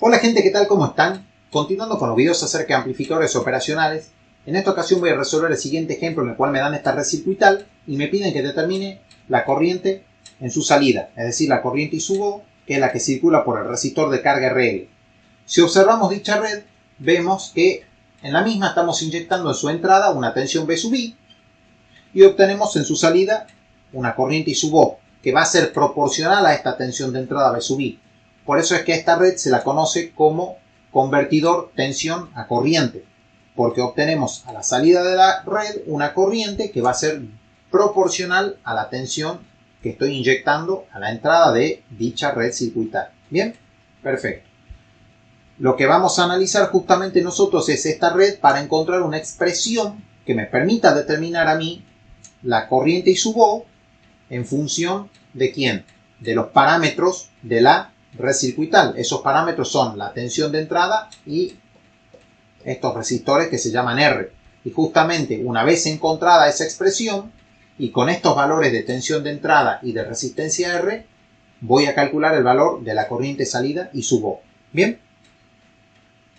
Hola gente, ¿qué tal? ¿Cómo están? Continuando con los videos acerca de amplificadores operacionales, en esta ocasión voy a resolver el siguiente ejemplo en el cual me dan esta red circuital y me piden que determine la corriente en su salida, es decir, la corriente I sub O, que es la que circula por el resistor de carga RL. Si observamos dicha red, vemos que en la misma estamos inyectando en su entrada una tensión V sub I y obtenemos en su salida una corriente I sub O, que va a ser proporcional a esta tensión de entrada V sub I. Por eso es que a esta red se la conoce como convertidor tensión a corriente, porque obtenemos a la salida de la red una corriente que va a ser proporcional a la tensión que estoy inyectando a la entrada de dicha red circuital. ¿Bien? Perfecto. Lo que vamos a analizar justamente nosotros es esta red para encontrar una expresión que me permita determinar a mí la corriente I sub O en función de ¿quién? De los parámetros de la red circuital. Esos parámetros son la tensión de entrada y estos resistores que se llaman R. Y justamente una vez encontrada esa expresión y con estos valores de tensión de entrada y de resistencia R, voy a calcular el valor de la corriente salida I sub O. ¿Bien?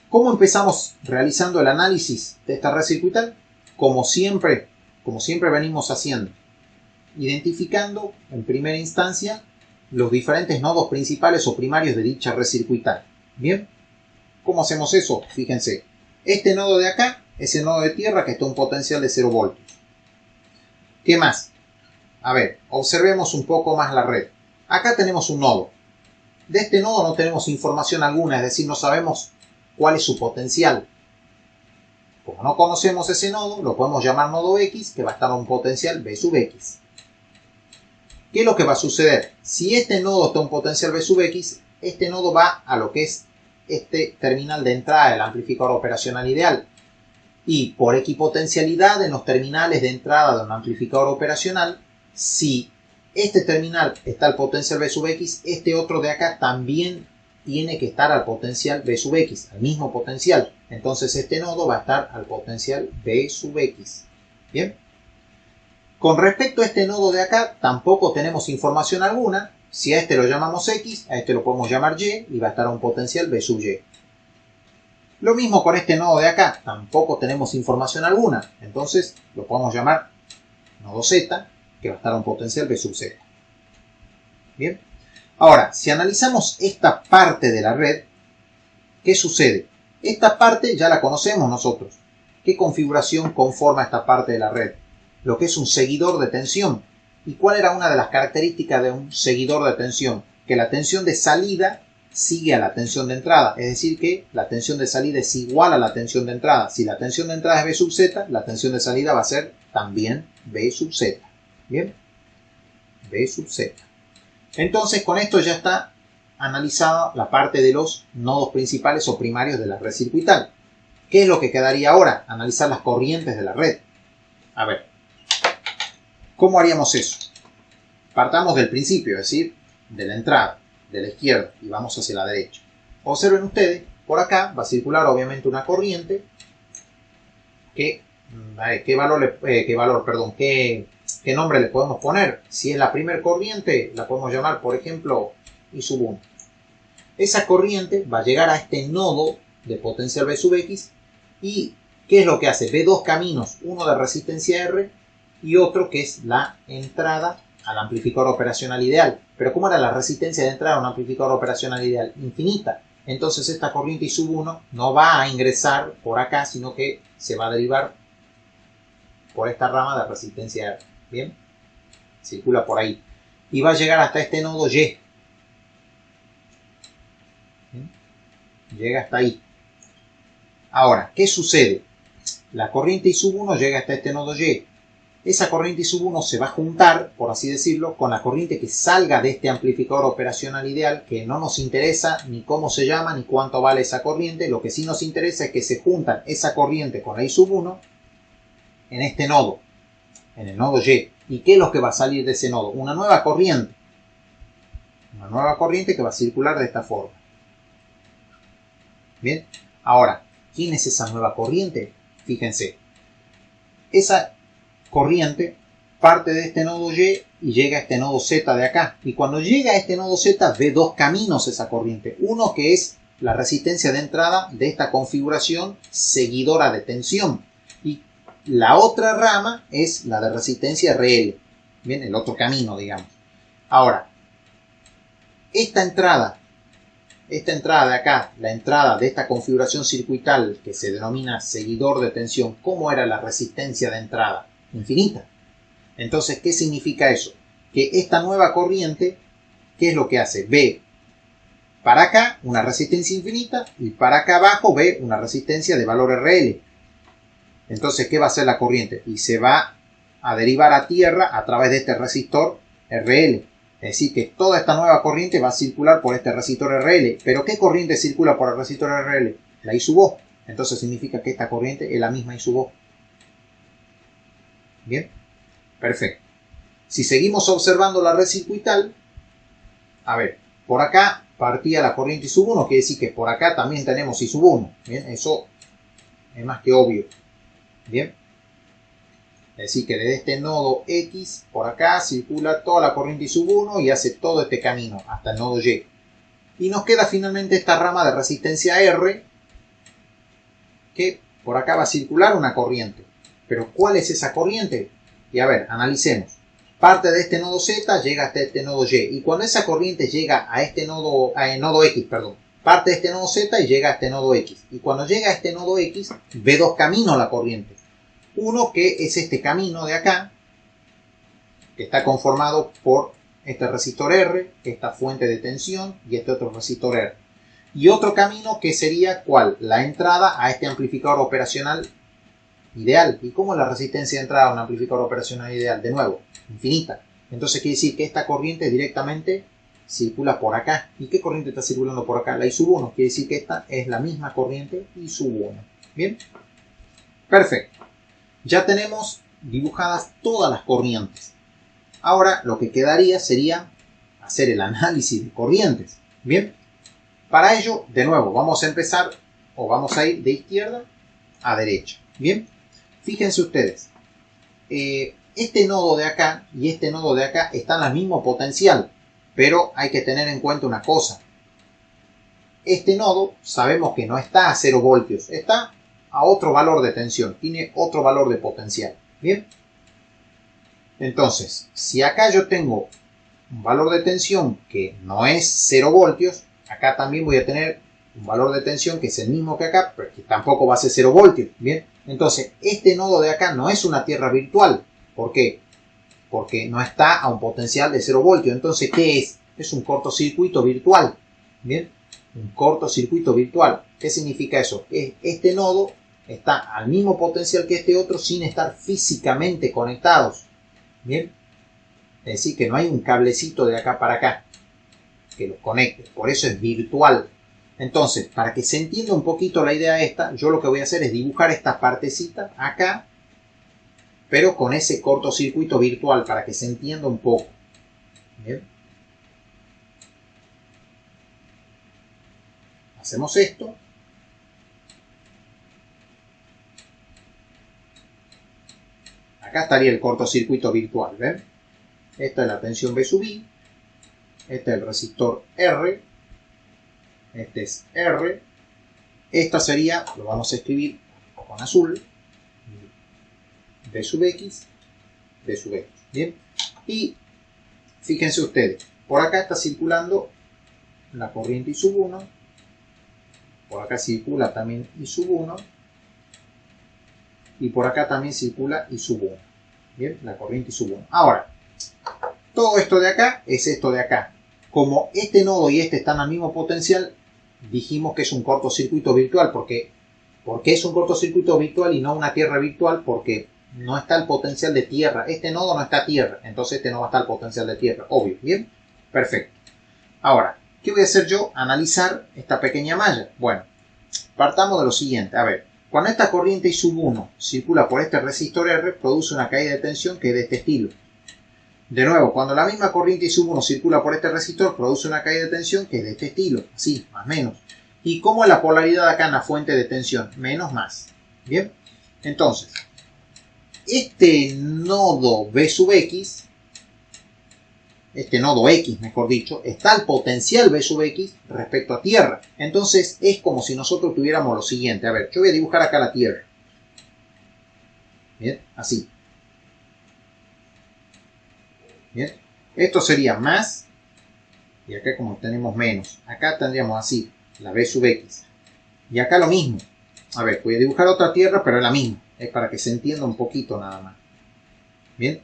¿Cómo empezamos realizando el análisis de esta red circuital? Como siempre venimos haciendo, identificando en primera instancia los diferentes nodos principales o primarios de dicha red circuital. ¿Bien? ¿Cómo hacemos eso? Fíjense, este nodo de acá es el nodo de tierra que está a un potencial de 0 voltios. ¿Qué más? A ver, observemos un poco más la red. Acá tenemos un nodo. De este nodo no tenemos información alguna, es decir, no sabemos cuál es su potencial. Como no conocemos ese nodo, lo podemos llamar nodo X, que va a estar a un potencial V sub X. ¿Qué es lo que va a suceder? Si este nodo está a un potencial V sub X, este nodo va a lo que es este terminal de entrada del amplificador operacional ideal. Y por equipotencialidad en los terminales de entrada de un amplificador operacional, si este terminal está al potencial V sub X, este otro de acá también tiene que estar al potencial V sub X, al mismo potencial. Entonces este nodo va a estar al potencial V sub X. ¿Bien? Con respecto a este nodo de acá, tampoco tenemos información alguna. Si a este lo llamamos X, a este lo podemos llamar Y y va a estar a un potencial V sub Y. Lo mismo con este nodo de acá, tampoco tenemos información alguna. Entonces lo podemos llamar nodo Z, que va a estar a un potencial V sub Z. ¿Bien? Ahora, si analizamos esta parte de la red, ¿qué sucede? Esta parte ya la conocemos nosotros. ¿Qué configuración conforma esta parte de la red? Lo que es un seguidor de tensión. ¿Y cuál era una de las características de un seguidor de tensión? Que la tensión de salida sigue a la tensión de entrada, es decir que la tensión de salida es igual a la tensión de entrada. Si la tensión de entrada es V sub Z, la tensión de salida va a ser también V sub Z. ¿Bien? V sub Z. Entonces con esto ya está analizada la parte de los nodos principales o primarios de la red circuital. ¿Qué es lo que quedaría ahora? Analizar las corrientes de la red. A ver, ¿cómo haríamos eso? Partamos del principio, es decir, de la entrada, de la izquierda, y vamos hacia la derecha. Observen ustedes, por acá va a circular obviamente una corriente que, ¿qué nombre le podemos poner? Si es la primera corriente, la podemos llamar, por ejemplo, I sub 1. Esa corriente va a llegar a este nodo de potencial V sub X y ¿qué es lo que hace? Ve dos caminos, uno de resistencia R y otro que es la entrada al amplificador operacional ideal. Pero ¿cómo era la resistencia de entrada a un amplificador operacional ideal? Infinita. Entonces esta corriente I sub 1 no va a ingresar por acá, sino que se va a derivar por esta rama de resistencia R. ¿Bien? Circula por ahí. Y va a llegar hasta este nodo Y. ¿Bien? Llega hasta ahí. Ahora, ¿qué sucede? La corriente I sub 1 llega hasta este nodo Y. Esa corriente I sub 1 se va a juntar, por así decirlo, con la corriente que salga de este amplificador operacional ideal, que no nos interesa ni cómo se llama ni cuánto vale esa corriente. Lo que sí nos interesa es que se juntan esa corriente con la I sub 1 en este nodo, en el nodo Y. ¿Y qué es lo que va a salir de ese nodo? Una nueva corriente. Una nueva corriente que va a circular de esta forma. Bien. Ahora, ¿quién es esa nueva corriente? Fíjense. Esa corriente parte de este nodo Y y llega a este nodo Z de acá. Y cuando llega a este nodo Z ve dos caminos esa corriente. Uno que es la resistencia de entrada de esta configuración seguidora de tensión. Y la otra rama es la de resistencia RL. Bien, el otro camino, digamos. Ahora, esta entrada de acá, la entrada de esta configuración circuital que se denomina seguidor de tensión, ¿cómo era la resistencia de entrada? Infinita. Entonces, ¿qué significa eso? Que esta nueva corriente, ¿qué es lo que hace? Ve para acá una resistencia infinita y para acá abajo ve una resistencia de valor RL. Entonces, ¿qué va a hacer la corriente? Y se va a derivar a tierra a través de este resistor RL. Es decir, que toda esta nueva corriente va a circular por este resistor RL. ¿Pero qué corriente circula por el resistor RL? La I sub O. Entonces significa que esta corriente es la misma I sub O. Bien, perfecto. Si seguimos observando la red circuital, a ver, por acá partía la corriente I sub 1, quiere decir que por acá también tenemos I sub 1. Bien, eso es más que obvio. Bien. Es decir, que desde este nodo X, por acá, circula toda la corriente I sub 1 y hace todo este camino hasta el nodo Y. Y nos queda finalmente esta rama de resistencia R, que por acá va a circular una corriente. Pero ¿cuál es esa corriente? Y a ver, analicemos. Parte de este nodo Z, llega hasta este nodo Y. Y cuando esa corriente llega a este nodo, nodo X, perdón, parte de este nodo Z y llega a este nodo X. Y cuando llega a este nodo X, ve dos caminos la corriente. Uno que es este camino de acá, que está conformado por este resistor R, esta fuente de tensión y este otro resistor R. Y otro camino que sería, ¿cuál? La entrada a este amplificador operacional ideal. ¿Y cómo es la resistencia de entrada a un amplificador operacional ideal? De nuevo, infinita. Entonces quiere decir que esta corriente directamente circula por acá. ¿Y qué corriente está circulando por acá? La I sub 1. Quiere decir que esta es la misma corriente I sub 1. ¿Bien? Perfecto. Ya tenemos dibujadas todas las corrientes. Ahora lo que quedaría sería hacer el análisis de corrientes. Bien, para ello, de nuevo, vamos a empezar o vamos a ir de izquierda a derecha. Bien, fíjense ustedes, este nodo de acá y este nodo de acá están al mismo potencial, pero hay que tener en cuenta una cosa. Este nodo sabemos que no está a 0 voltios, está a otro valor de tensión, tiene otro valor de potencial. Bien, entonces, si acá yo tengo un valor de tensión que no es 0 voltios, acá también voy a tener un valor de tensión que es el mismo que acá, pero que tampoco va a ser 0 voltios. Bien, entonces este nodo de acá no es una tierra virtual. ¿Por qué? Porque no está a un potencial de 0 voltios. Entonces, ¿qué es? Es un cortocircuito virtual. Bien, un cortocircuito virtual. ¿Qué significa eso? Este nodo está al mismo potencial que este otro sin estar físicamente conectados. Bien, es decir, que no hay un cablecito de acá para acá que los conecte, por eso es virtual. Entonces, para que se entienda un poquito la idea esta, yo lo que voy a hacer es dibujar esta partecita acá, pero con ese cortocircuito virtual, para que se entienda un poco. Bien. Hacemos esto. Acá estaría el cortocircuito virtual, ¿ven? Esta es la tensión B sub I. Este es el resistor R. Este es R. Esta sería, lo vamos a escribir con azul, B sub X, B sub X. Bien. Y fíjense ustedes, por acá está circulando la corriente I sub 1. Por acá circula también I sub 1. Y por acá también circula I sub 1. Bien, la corriente I sub 1. Ahora, todo esto de acá es esto de acá. Como este nodo y este están al mismo potencial, dijimos que es un cortocircuito virtual. ¿Por qué es un cortocircuito virtual y no una tierra virtual? Porque no está el potencial de tierra. Este nodo no está a tierra, entonces este no va a estar el potencial de tierra. Obvio, ¿bien? Perfecto. Ahora, ¿qué voy a hacer yo? Analizar esta pequeña malla. Bueno, partamos de lo siguiente. A ver, cuando esta corriente I sub 1 circula por este resistor R, produce una caída de tensión que es de este estilo. De nuevo, cuando la misma corriente I sub 1 circula por este resistor, produce una caída de tensión que es de este estilo, así, más o menos. ¿Y cómo es la polaridad acá en la fuente de tensión? Menos más. Bien, entonces, este nodo B sub X este nodo X, mejor dicho, está el potencial B sub X respecto a tierra. Entonces es como si nosotros tuviéramos lo siguiente. A ver, yo voy a dibujar acá la tierra. Bien, así. Bien, esto sería más, y acá como tenemos menos, acá tendríamos así, la B sub X. Y acá lo mismo. A ver, voy a dibujar otra tierra, pero es la misma. Es para que se entienda un poquito nada más. Bien,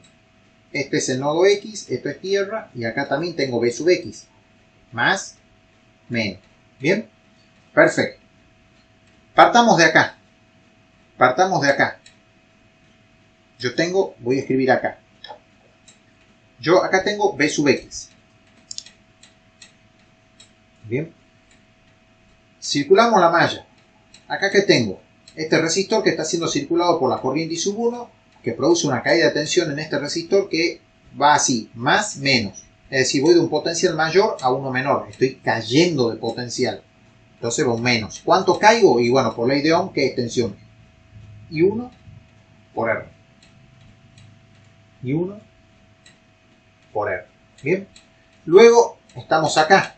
este es el nodo X, esto es tierra, y acá también tengo B sub X. Más, menos. Bien, perfecto. Partamos de acá. Partamos de acá. Yo tengo, voy a escribir acá. Yo acá tengo B sub X. Bien. Circulamos la malla. Acá que tengo este resistor que está siendo circulado por la corriente I sub 1, que produce una caída de tensión en este resistor que va así, más, menos. Es decir, voy de un potencial mayor a uno menor. Estoy cayendo de potencial. Entonces va un menos. ¿Cuánto caigo? Y bueno, por ley de Ohm, ¿qué es tensión? I1 por R. I1 por R. Bien. Luego estamos acá.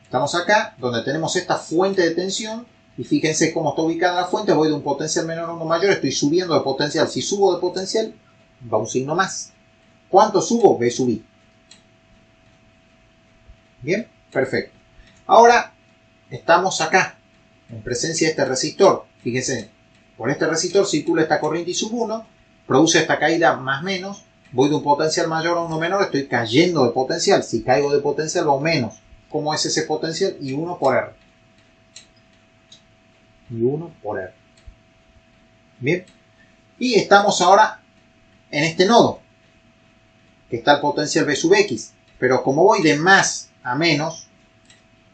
Estamos acá donde tenemos esta fuente de tensión. Y fíjense cómo está ubicada la fuente. Voy de un potencial menor a uno mayor. Estoy subiendo de potencial. Si subo de potencial, va un signo más. ¿Cuánto subo? B sub I. Bien, perfecto. Ahora estamos acá, en presencia de este resistor. Fíjense, por este resistor circula esta corriente I sub 1. Produce esta caída más menos. Voy de un potencial mayor a uno menor. Estoy cayendo de potencial. Si caigo de potencial, va un menos. ¿Cómo es ese potencial? I1 por R. I1 por R. Bien. Y estamos ahora en este nodo, que está el potencial B sub X. Pero como voy de más a menos,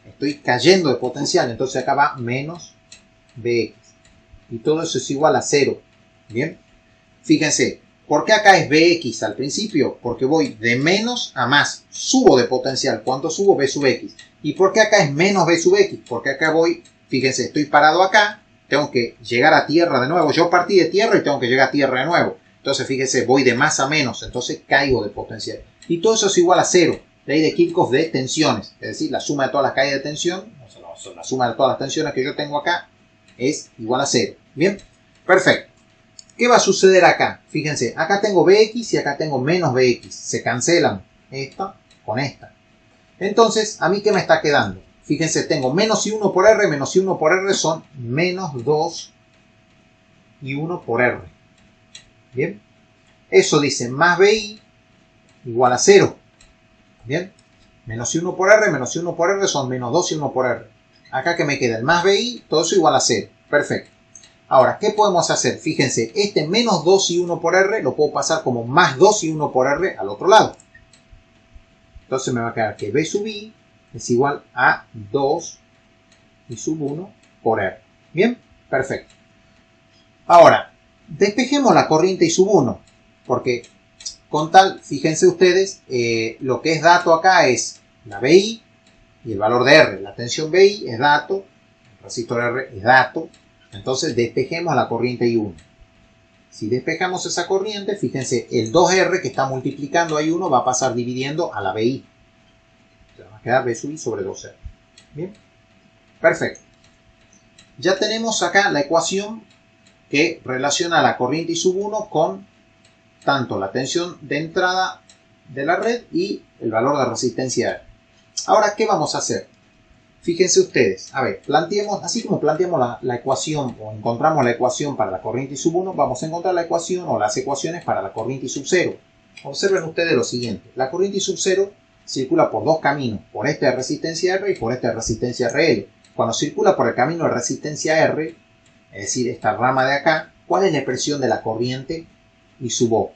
estoy cayendo de potencial. Entonces acá va menos Bx. Y todo eso es igual a 0. Bien. Fíjense, ¿por qué acá es Bx al principio? Porque voy de menos a más. Subo de potencial. ¿Cuánto subo? B sub X. ¿Y por qué acá es menos B sub X? Porque acá voy, fíjense, estoy parado acá. Tengo que llegar a tierra de nuevo. Yo partí de tierra y tengo que llegar a tierra de nuevo. Entonces, fíjense, voy de más a menos. Entonces, caigo de potencial. Y todo eso es igual a 0. Ley de Kirchhoff de tensiones. Es decir, la suma de todas las caídas de tensión, o sea, la suma de todas las tensiones que yo tengo acá, es igual a 0. Bien, perfecto. ¿Qué va a suceder acá? Fíjense, acá tengo Bx y acá tengo menos Bx. Se cancelan esta con esta. Entonces, ¿a mí qué me está quedando? Fíjense, tengo menos I1 por R, menos I1 por R son menos 2 I1 por R. Bien. Eso dice más BI igual a 0. Bien. Menos I1 por R, menos I1 por R son menos 2 I1 por R. Acá que me queda el más BI, todo eso igual a 0. Perfecto. Ahora, ¿qué podemos hacer? Fíjense, este menos 2 I1 por R lo puedo pasar como más 2 I1 por R al otro lado. Entonces me va a quedar que B sub I es igual a 2 I sub 1 por R. Bien, perfecto. Ahora, despejemos la corriente I sub 1, porque con tal, fíjense ustedes, lo que es dato acá es la BI y el valor de R. La tensión BI es dato, el resistor R es dato, entonces despejemos la corriente I1. Si despejamos esa corriente, fíjense, el 2R que está multiplicando a I1 va a pasar dividiendo a la BI. Va a quedar B sub I sobre 2R. Bien, perfecto. Ya tenemos acá la ecuación que relaciona la corriente I sub 1 con tanto la tensión de entrada de la red y el valor de resistencia R. Ahora, ¿qué vamos a hacer? Fíjense ustedes, a ver, planteemos, así como planteamos la ecuación o encontramos la ecuación para la corriente I sub 1, vamos a encontrar la ecuación o las ecuaciones para la corriente I sub 0. Observen ustedes lo siguiente, la corriente I sub 0 circula por dos caminos, por este de resistencia R y por este de resistencia RL. Cuando circula por el camino de resistencia R, es decir, esta rama de acá, ¿cuál es la expresión de la corriente I sub O?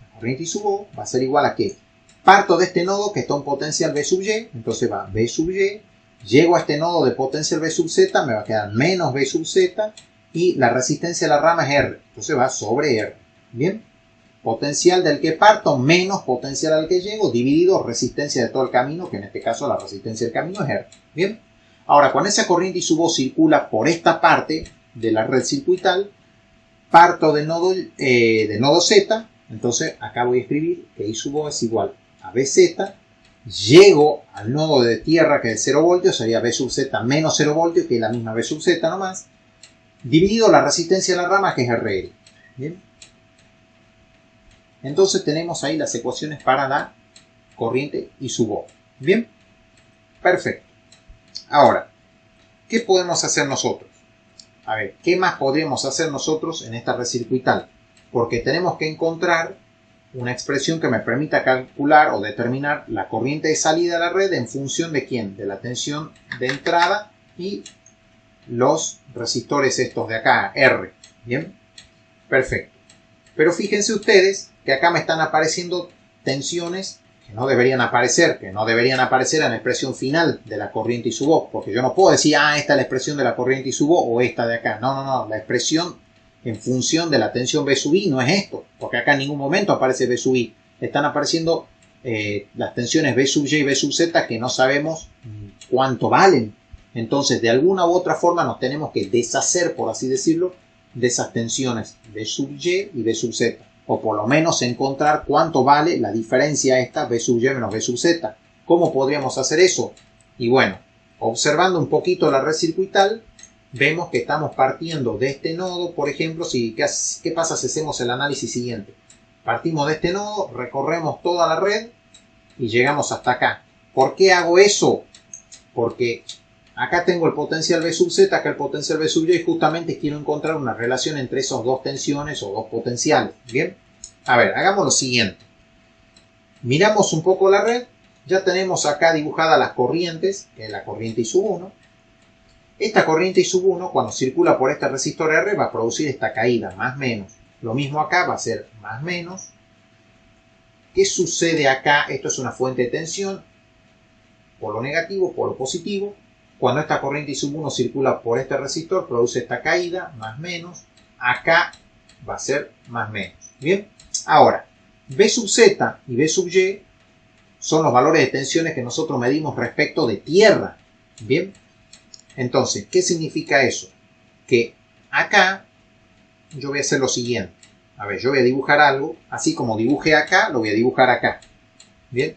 La corriente I sub O va a ser igual a que parto de este nodo que está en potencial B sub Y, entonces va B sub Y, llego a este nodo de potencial B sub Z, me va a quedar menos B sub Z, y la resistencia de la rama es R, entonces va sobre R. Bien, potencial del que parto menos potencial al que llego, dividido resistencia de todo el camino, que en este caso la resistencia del camino es R. Bien, ahora cuando esa corriente I sub O circula por esta parte de la red circuital, parto del nodo Z, entonces acá voy a escribir que I sub O es igual a BZ, llego al nodo de tierra que es 0 voltios, sería B sub Z menos 0 voltios, que es la misma B sub Z nomás, dividido la resistencia a la rama, que es RL. ¿Bien? Entonces tenemos ahí las ecuaciones para la corriente y su voz. ¿Bien? Perfecto. Ahora, ¿qué podemos hacer nosotros? A ver, ¿qué más podríamos hacer nosotros en esta red circuital? Porque tenemos que encontrar una expresión que me permita calcular o determinar la corriente de salida a la red en función de quién, de la tensión de entrada y los resistores estos de acá, R. ¿Bien? Perfecto. Pero fíjense ustedes que acá me están apareciendo tensiones que no deberían aparecer en la expresión final de la corriente y su voz, porque yo no puedo decir, esta es la expresión de la corriente y su voz o esta de acá. No, la expresión en función de la tensión B sub I no es esto, porque acá en ningún momento aparece B sub I. Están apareciendo las tensiones B sub Y y B sub Z que no sabemos cuánto valen. Entonces, de alguna u otra forma nos tenemos que deshacer, por así decirlo, de esas tensiones B sub Y y B sub Z. O por lo menos encontrar cuánto vale la diferencia esta B sub Y menos B sub Z. ¿Cómo podríamos hacer eso? Y bueno, observando un poquito la red circuital, vemos que estamos partiendo de este nodo. Por ejemplo, ¿qué pasa si hacemos el análisis siguiente? Partimos de este nodo, recorremos toda la red y llegamos hasta acá. ¿Por qué hago eso? Porque acá tengo el potencial B sub Z, acá el potencial B sub Y, y justamente quiero encontrar una relación entre esas dos tensiones o dos potenciales. ¿Bien? A ver, hagamos lo siguiente. Miramos un poco la red. Ya tenemos acá dibujadas las corrientes, que es la corriente I sub 1. Esta corriente I sub 1, cuando circula por este resistor R, va a producir esta caída, más menos. Lo mismo acá, va a ser más menos. ¿Qué sucede acá? Esto es una fuente de tensión. Polo negativo, polo positivo. Cuando esta corriente I sub 1 circula por este resistor, produce esta caída, más menos. Acá va a ser más menos. ¿Bien? Ahora, B sub Z y B sub Y son los valores de tensiones que nosotros medimos respecto de tierra. ¿Bien? Entonces, ¿qué significa eso? Que acá yo voy a hacer lo siguiente. A ver, yo voy a dibujar algo, así como dibujé acá, lo voy a dibujar acá. ¿Bien?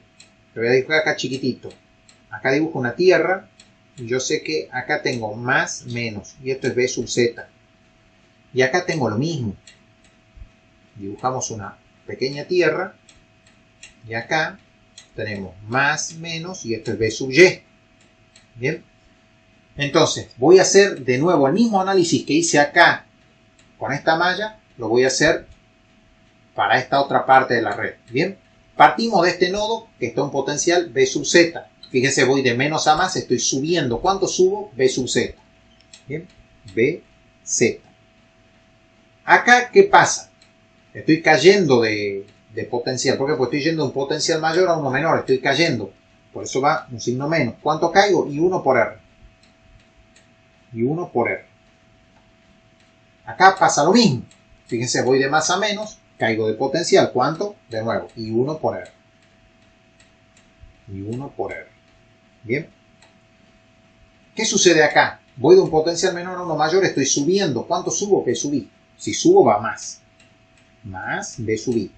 Lo voy a dibujar acá chiquitito. Acá dibujo una tierra. Y yo sé que acá tengo más, menos. Y esto es B sub Z. Y acá tengo lo mismo. Dibujamos una pequeña tierra. Y acá tenemos más, menos. Y esto es B sub Y. ¿Bien? Entonces, voy a hacer de nuevo el mismo análisis que hice acá con esta malla. Lo voy a hacer para esta otra parte de la red. ¿Bien? Partimos de este nodo que está en potencial B sub Z. Fíjense, voy de menos a más, estoy subiendo. ¿Cuánto subo? B sub Z. ¿Bien? B, Z. Acá, ¿qué pasa? Estoy cayendo de potencial. ¿Por qué? Porque estoy yendo de un potencial mayor a uno menor. Estoy cayendo. Por eso va un signo menos. ¿Cuánto caigo? I1 por R. I1 por R. Acá pasa lo mismo. Fíjense, voy de más a menos. Caigo de potencial. ¿Cuánto? De nuevo, I1 por R. I1 por R. Bien. ¿Qué sucede acá? Voy de un potencial menor a uno mayor, estoy subiendo. ¿Cuánto subo? B sub I. Si subo va más. Más B sub I.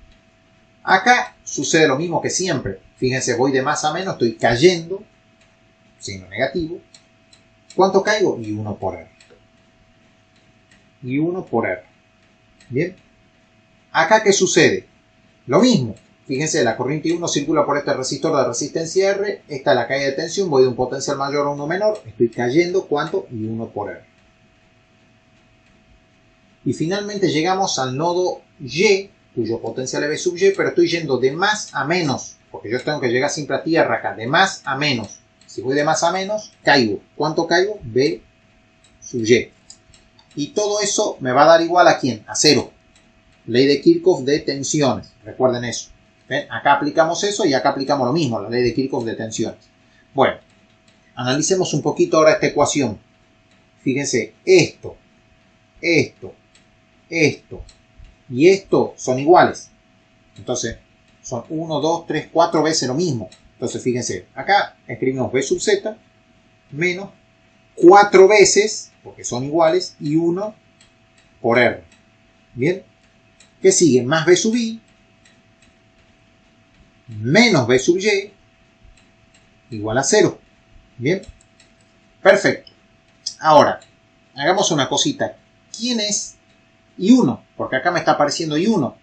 Acá sucede lo mismo que siempre. Fíjense, voy de más a menos, estoy cayendo. Signo negativo. ¿Cuánto caigo? I1 por R. I1 por R. Bien. Acá, ¿qué sucede? Lo mismo. Fíjense, la corriente I1 circula por este resistor de resistencia R. Esta es la caída de tensión. Voy de un potencial mayor a uno menor. Estoy cayendo. ¿Cuánto? I1 por R. Y finalmente llegamos al nodo Y, cuyo potencial es B sub Y, pero estoy yendo de más a menos. Porque yo tengo que llegar siempre a tierra acá. De más a menos. Si voy de más a menos, caigo. ¿Cuánto caigo? B sub Y. Y todo eso me va a dar igual a ¿quién? A cero. Ley de Kirchhoff de tensiones. Recuerden eso. ¿Ven? Acá aplicamos eso y acá aplicamos lo mismo, la ley de Kirchhoff de tensiones. Bueno, analicemos un poquito ahora esta ecuación. Fíjense, esto y esto son iguales. Entonces, son 1, 2, 3, 4 veces lo mismo. Entonces, fíjense, acá escribimos B sub Z menos 4 veces, porque son iguales, y 1 por R. ¿Bien? ¿Qué sigue? Más B sub I menos B sub Y igual a 0. Bien, perfecto. Ahora, hagamos una cosita. ¿Quién es I1? Porque acá me está apareciendo I1.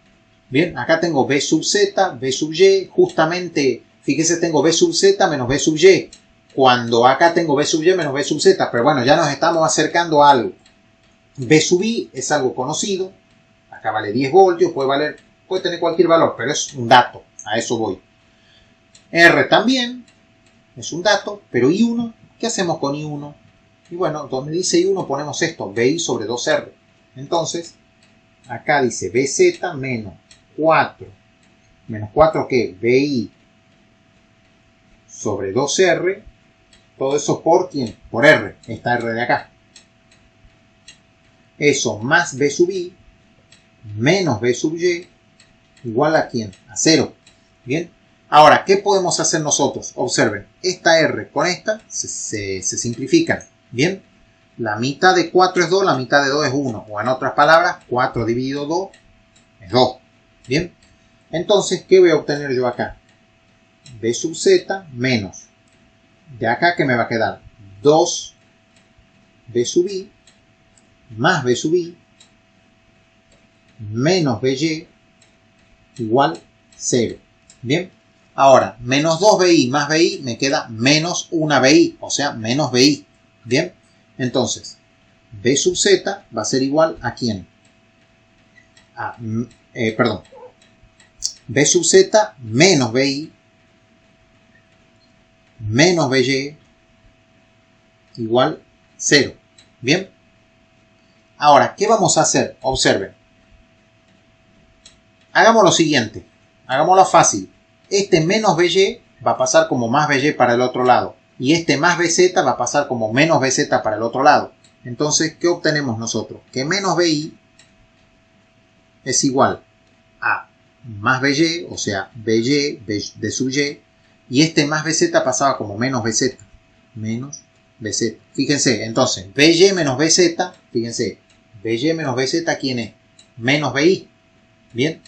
Bien, acá tengo B sub Z, B sub Y. Justamente, fíjese, tengo B sub Z menos B sub Y. Cuando acá tengo B sub Y menos B sub Z. Pero bueno, ya nos estamos acercando a algo. B sub I es algo conocido. Acá vale 10 voltios, puede tener cualquier valor, pero es un dato. A eso voy. R también es un dato, pero I1, ¿qué hacemos con I1? Y bueno, donde dice I1 ponemos esto, BI sobre 2R. Entonces, acá dice BZ menos 4. ¿Menos 4 qué? BI sobre 2R. Todo eso por ¿quién? Por R. Esta R de acá. Eso más B sub I menos B sub Y igual a ¿quién? A 0. Bien. Ahora, ¿qué podemos hacer nosotros? Observen, esta R con esta se simplifican. Bien. La mitad de 4 es 2, la mitad de 2 es 1. O en otras palabras, 4 dividido 2 es 2. Bien. Entonces, ¿qué voy a obtener yo acá? B sub Z menos. De acá, ¿qué me va a quedar? 2 B sub I más B sub I menos BY igual 0. Bien. Ahora, menos 2BI más BI me queda menos 1BI, o sea, menos BI. Bien. Entonces, B sub Z va a ser igual a ¿quién? B sub Z menos BI menos BY igual 0. Bien. Ahora, ¿qué vamos a hacer? Observen. Hagamos lo siguiente. Hagámoslo fácil. Este menos BY va a pasar como más BY para el otro lado. Y este más BZ va a pasar como menos BZ para el otro lado. Entonces, ¿qué obtenemos nosotros? Que menos BI es igual a más BY, o sea, BY, B sub Y. Y este más BZ pasaba como menos BZ. Menos BZ. Fíjense, entonces, BY menos BZ, fíjense, BY menos BZ, ¿quién es? Menos BI. Bien.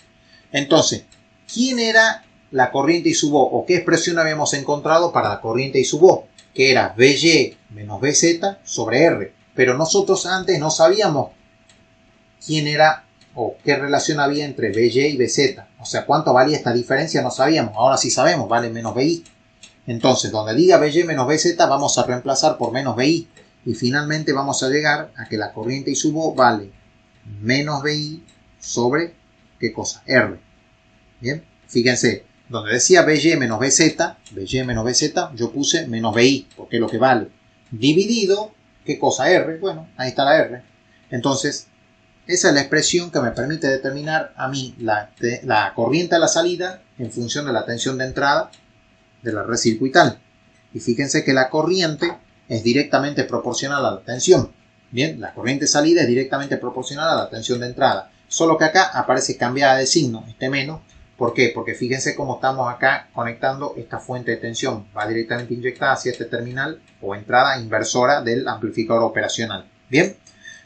Entonces, ¿quién era la corriente I sub O? ¿O qué expresión habíamos encontrado para la corriente I sub O? Que era BY menos BZ sobre R. Pero nosotros antes no sabíamos quién era o qué relación había entre BY y BZ. O sea, cuánto valía esta diferencia no sabíamos. Ahora sí sabemos, vale menos BI. Entonces, donde diga BY menos BZ vamos a reemplazar por menos BI. Y finalmente vamos a llegar a que la corriente I sub O vale menos BI sobre, ¿qué cosa? R. Bien, fíjense, donde decía BY menos BZ, yo puse menos BI, porque es lo que vale. Dividido, ¿qué cosa? R. Bueno, ahí está la R. Entonces, esa es la expresión que me permite determinar a mí la corriente a la salida en función de la tensión de entrada de la red circuital. Y fíjense que la corriente es directamente proporcional a la tensión. Bien, la corriente salida es directamente proporcional a la tensión de entrada. Solo que acá aparece cambiada de signo, este menos. ¿Por qué? Porque fíjense cómo estamos acá conectando esta fuente de tensión. Va directamente inyectada hacia este terminal o entrada inversora del amplificador operacional. Bien,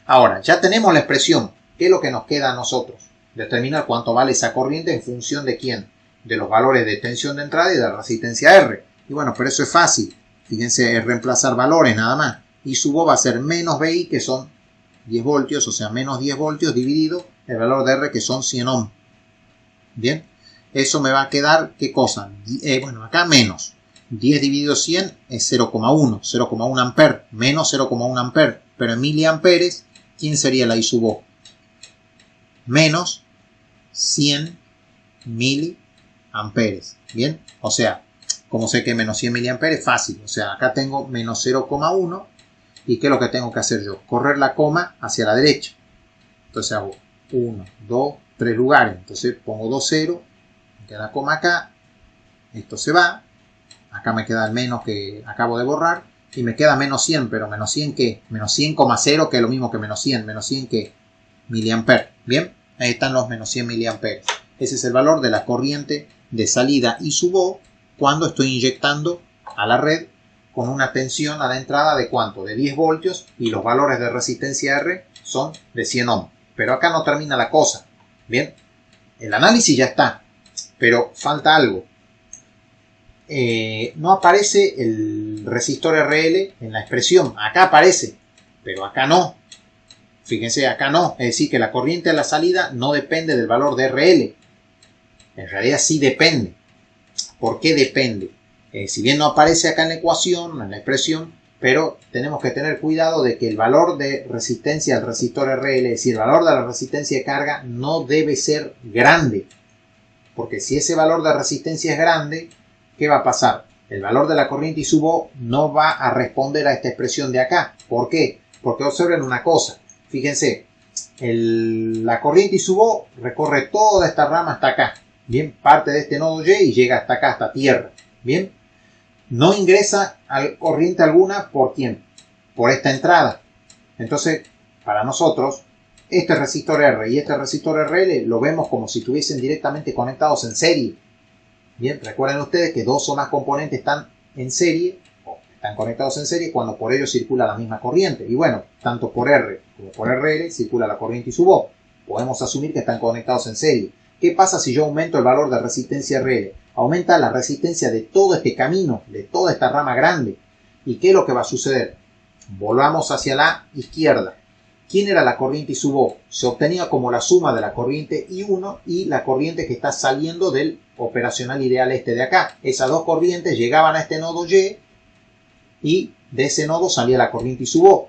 ahora ya tenemos la expresión. ¿Qué es lo que nos queda a nosotros? Determinar cuánto vale esa corriente en función de quién. De los valores de tensión de entrada y de la resistencia R. Y bueno, pero eso es fácil. Fíjense, es reemplazar valores nada más. Y sub O va a ser menos BI, que son 10 voltios, o sea, menos 10 voltios dividido el valor de R, que son 100 ohm. Bien, eso me va a quedar, ¿qué cosa? Bueno, acá menos. 10 dividido 100 es 0,1, 0,1 amper, menos 0,1 amper. Pero en miliamperes, ¿quién sería la I sub O? Menos 100 miliamperes. Bien, o sea, como sé que menos 100 miliamperes, fácil. O sea, acá tengo menos 0,1. ¿Y qué es lo que tengo que hacer yo? Correr la coma hacia la derecha. Entonces hago 1, 2, 3 lugares. Entonces pongo 2, 0. Me queda la coma acá. Esto se va. Acá me queda el menos que acabo de borrar. Y me queda menos 100. Pero menos 100 ¿qué? Menos 100,0, que es lo mismo que menos 100. Menos 100 ¿qué? Miliamperes. Bien. Ahí están los menos 100 miliamperes. Ese es el valor de la corriente de salida I sub O cuando estoy inyectando a la red con una tensión a la entrada de ¿cuánto? De 10 voltios y los valores de resistencia R son de 100 ohm. Pero acá no termina la cosa. Bien, el análisis ya está, pero falta algo. no aparece el resistor RL en la expresión. Acá aparece, pero acá no. Fíjense, acá no. Es decir, que la corriente a la salida no depende del valor de RL. En realidad sí depende. ¿Por qué depende? Si bien no aparece acá en la ecuación, en la expresión, pero tenemos que tener cuidado de que el valor de resistencia del resistor RL, es decir, el valor de la resistencia de carga, no debe ser grande. Porque si ese valor de resistencia es grande, ¿qué va a pasar? El valor de la corriente ISUB no va a responder a esta expresión de acá. ¿Por qué? Porque observen una cosa. Fíjense, la corriente ISUB recorre toda esta rama hasta acá. Bien, parte de este nodo Y y llega hasta acá, hasta tierra. Bien, no ingresa corriente alguna. ¿Por quién? Por esta entrada. Entonces, para nosotros, este resistor R y este resistor RL lo vemos como si estuviesen directamente conectados en serie. Bien, recuerden ustedes que dos o más componentes están en serie, o están conectados en serie cuando por ellos circula la misma corriente. Y bueno, tanto por R como por RL circula la corriente ISUB. Podemos asumir que están conectados en serie. ¿Qué pasa si yo aumento el valor de resistencia RL? Aumenta la resistencia de todo este camino, de toda esta rama grande. ¿Y qué es lo que va a suceder? Volvamos hacia la izquierda. ¿Quién era la corriente ISUB? Se obtenía como la suma de la corriente I1 y la corriente que está saliendo del operacional ideal este de acá. Esas dos corrientes llegaban a este nodo Y de ese nodo salía la corriente ISUB.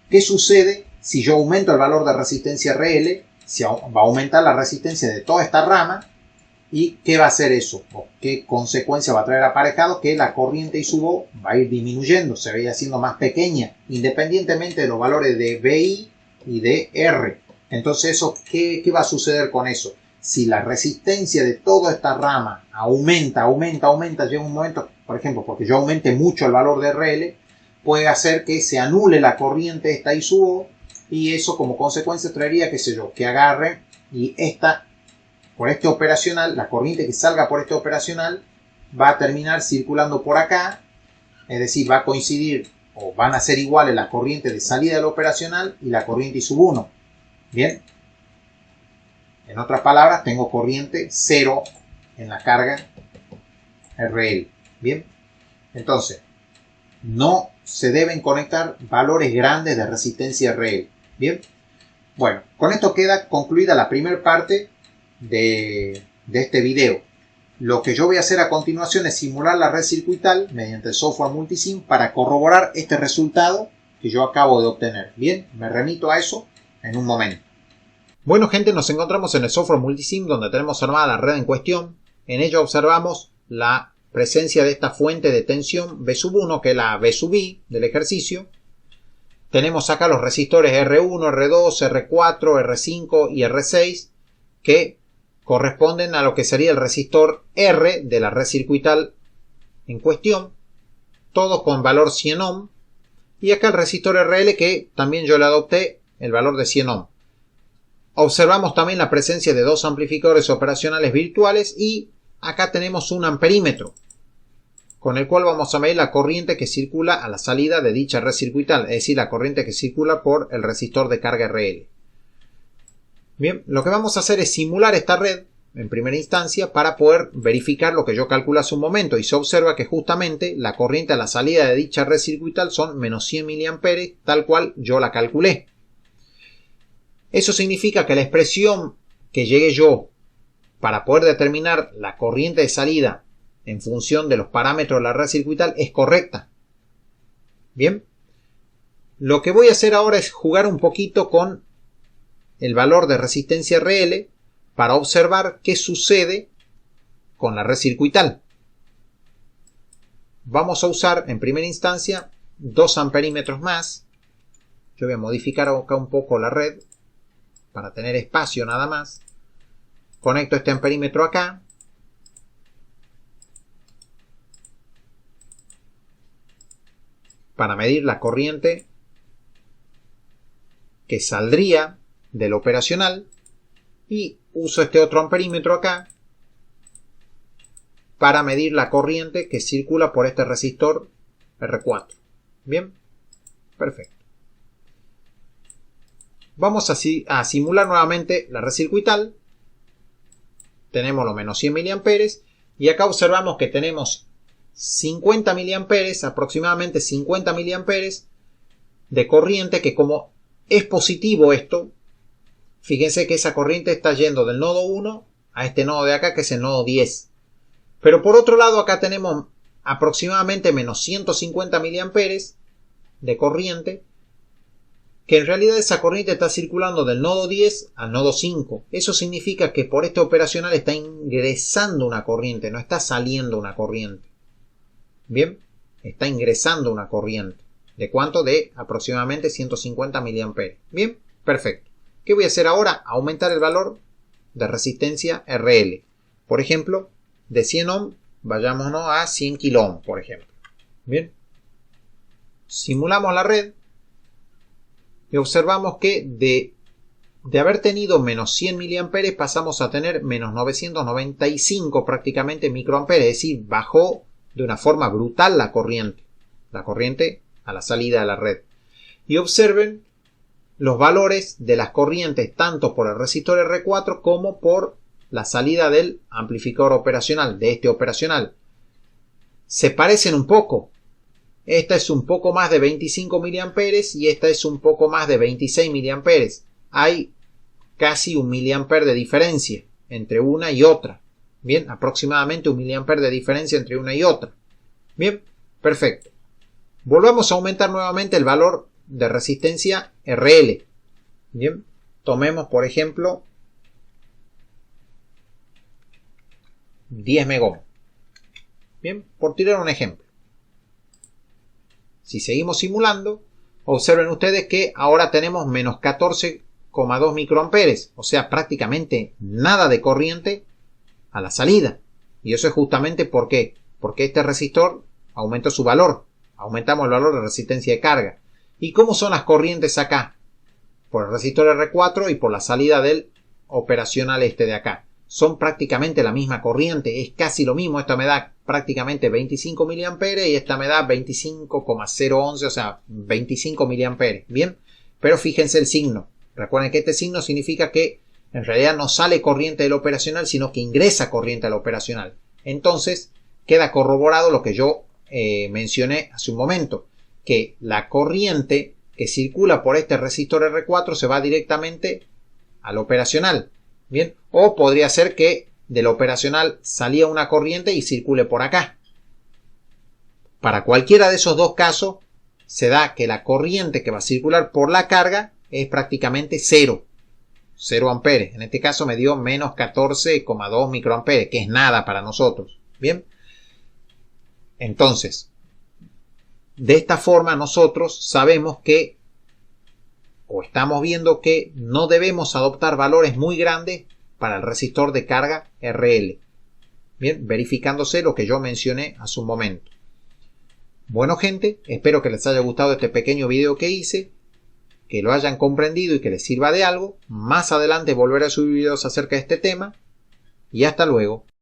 ¿Qué sucede si yo aumento el valor de resistencia RL? Va a aumentar la resistencia de toda esta rama. ¿Y qué va a hacer eso? ¿O qué consecuencia va a traer aparejado? Que la corriente ISUB va a ir disminuyendo, se va a ir haciendo más pequeña, independientemente de los valores de BI y de R. Entonces, ¿qué va a suceder con eso? Si la resistencia de toda esta rama aumenta, llega un momento, por ejemplo, porque yo aumente mucho el valor de RL, puede hacer que se anule la corriente esta ISUB, y eso como consecuencia traería, qué sé yo, que agarre y por este operacional, la corriente que salga por este operacional va a terminar circulando por acá, es decir, va a coincidir o van a ser iguales la corriente de salida del operacional y la corriente ISUB1. Bien, en otras palabras, tengo corriente 0 en la carga RL. Bien, entonces no se deben conectar valores grandes de resistencia RL. Bien, bueno, con esto queda concluida la primera parte de este video. Lo que yo voy a hacer a continuación es simular la red circuital mediante el software Multisim para corroborar este resultado que yo acabo de obtener. Bien, me remito a eso en un momento. Bueno, gente, nos encontramos en el software Multisim donde tenemos armada la red en cuestión. En ella observamos la presencia de esta fuente de tensión V1, que es la V del ejercicio. Tenemos acá los resistores R1, R2, R4, R5 y R6 que corresponden a lo que sería el resistor R de la red circuital en cuestión, todos con valor 100 ohm, y acá el resistor RL que también yo le adopté el valor de 100 ohm. Observamos también la presencia de dos amplificadores operacionales virtuales y acá tenemos un amperímetro con el cual vamos a medir la corriente que circula a la salida de dicha red circuital, es decir, la corriente que circula por el resistor de carga RL. Bien, lo que vamos a hacer es simular esta red en primera instancia para poder verificar lo que yo calculé hace un momento, y se observa que justamente la corriente a la salida de dicha red circuital son menos 100 mA, tal cual yo la calculé. Eso significa que la expresión que llegué yo para poder determinar la corriente de salida en función de los parámetros de la red circuital es correcta. Bien, lo que voy a hacer ahora es jugar un poquito con el valor de resistencia RL para observar qué sucede con la red circuital. Vamos a usar en primera instancia 2 amperímetros más. Yo voy a modificar acá un poco la red para tener espacio nada más. Conecto este amperímetro acá. Para medir la corriente que saldría del operacional, y uso este otro amperímetro acá para medir la corriente que circula por este resistor R4. Bien, perfecto. Vamos a simular nuevamente la red circuital. Tenemos los menos 100 mA y acá observamos que tenemos 50 miliamperes, aproximadamente 50 miliamperes de corriente, que como es positivo esto, fíjense que esa corriente está yendo del nodo 1 a este nodo de acá, que es el nodo 10. Pero por otro lado acá tenemos aproximadamente menos 150 miliamperes de corriente, que en realidad esa corriente está circulando del nodo 10 al nodo 5. Eso significa que por este operacional está ingresando una corriente, no está saliendo una corriente. Bien, está ingresando una corriente. ¿De cuánto? De aproximadamente 150 miliamperes. Bien, perfecto. ¿Qué voy a hacer ahora? Aumentar el valor de resistencia RL. Por ejemplo, de 100 ohm, vayámonos a 100 kilo ohm, por ejemplo. Bien. Simulamos la red y observamos que de haber tenido menos 100 miliamperes pasamos a tener menos 995 prácticamente microamperes. Es decir, bajó de una forma brutal la corriente a la salida de la red. Y observen los valores de las corrientes tanto por el resistor R4 como por la salida del amplificador operacional, de este operacional. Se parecen un poco. Esta es un poco más de 25 miliamperes y esta es un poco más de 26 miliamperes. Hay casi 1 miliamper de diferencia entre una y otra. Bien, aproximadamente 1 miliamper de diferencia entre una y otra. Bien, perfecto. Volvamos a aumentar nuevamente el valor de resistencia RL. Bien, tomemos por ejemplo 10 megohm. Bien, por tirar un ejemplo. Si seguimos simulando, observen ustedes que ahora tenemos menos 14,2 microamperes, o sea, prácticamente nada de corriente a la salida. Y eso es justamente porque este resistor aumentó su valor. Aumentamos el valor de resistencia de carga. ¿Y cómo son las corrientes acá? Por el resistor R4 y por la salida del operacional este de acá. Son prácticamente la misma corriente, es casi lo mismo. Esta me da prácticamente 25 miliamperes y esta me da 25,011, o sea, 25 miliamperes. Bien, pero fíjense el signo. Recuerden que este signo significa que en realidad no sale corriente del operacional, sino que ingresa corriente al operacional. Entonces, queda corroborado lo que yo mencioné hace un momento, que la corriente que circula por este resistor R4 se va directamente al operacional. Bien, o podría ser que del operacional salía una corriente y circule por acá. Para cualquiera de esos dos casos, se da que la corriente que va a circular por la carga es prácticamente 0 amperes. En este caso me dio menos 14,2 microamperes, que es nada para nosotros. Bien, entonces, de esta forma nosotros sabemos que, o estamos viendo que no debemos adoptar valores muy grandes para el resistor de carga RL. Bien, verificándose lo que yo mencioné hace un momento. Bueno, gente, espero que les haya gustado este pequeño video que hice, que lo hayan comprendido y que les sirva de algo. Más adelante volveré a subir videos acerca de este tema. Y hasta luego.